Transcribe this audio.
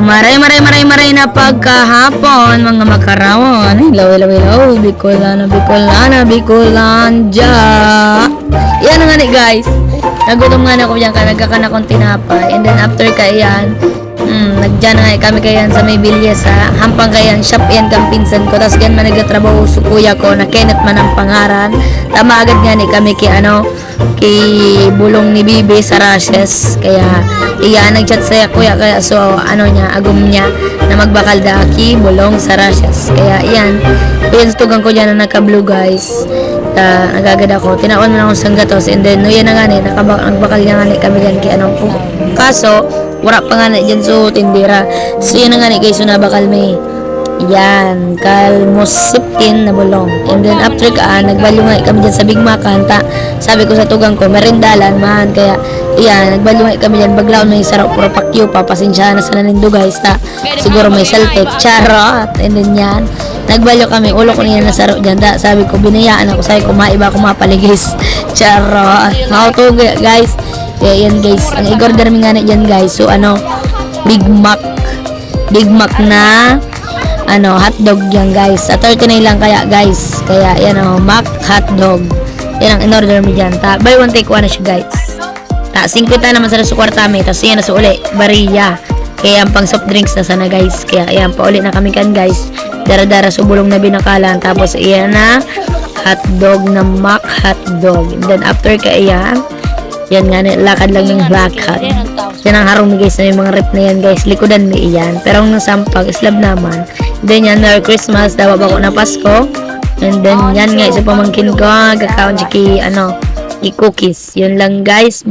Maray na pagkahapon, mga makarawon. Ilaw, Bicolanja. Yan nga ni guys. Nagutom nga na ko dyan ka, nagkakana kong tinapay. And then after ka yan, nagdyan na nga kami kayan sa may bilyas ha. Hampang kayan, shop yan kang pinsan ko. Tapos yan man nagtatrabaho sa kuya ko na Kenneth man ang pangaran. Tama agad nga ni kami kay bulong ni Bibi sa Rashes. Kaya iyan nagchat sa kuya kaya so agum niya na magbakal daki bulong sa Rashes. Kaya iyan tugang ko dyan na nagka-blue guys. Nagagad ako, tinaon mo na akong sanggatos and then yan na nga ni, nagbakal niya nga ni kami dyan kay kaso, wala pa nga na dyan so tindira. So yan na nga ni guys, so nabakal may yan, kalmusipin na bulong. And then after nagbalyo nga kami dyan sa Big Macan sabi ko sa tugang ko, merindalan man. Kaya yan, nagbalyo nga kami dyan, baglaw may sarap puro pakyo pa, pasensya na sa nanindo guys siguro may saltek, charot. And then yan, nagbalyo kami, ulo ko niya nasaro dyan sabi ko, binayaan ako, sabi ko, maiba ako mapaligis. Charot. Mauto guys. Kaya yan guys, ang i-order namin nga na dyan guys, so Big Mac na hotdog yan guys, sa 39 lang kaya guys, kaya yan Mac hotdog, yan ang in-order mi dyan buy one take one na siya guys 50 naman sa kwarta mi, tapos yan na sa uli bariya, kaya ang pang soft drinks na sana guys, kaya yan pauli na kami kan guys, dara-dara subulong na binakalan, tapos yan na hotdog na Mac hotdog. And then after kaya yan nga, lakad lang ng black hat. Yan ang harong mi guys na yung mga rep na yan guys, likodan mi iyan, pero ang sampag islab naman. Then yan, Merry Christmas, dawa ba ko na Pasko. And then yan nga, isa pamangkin ko, kakaon siya i-cookies. Yun lang guys,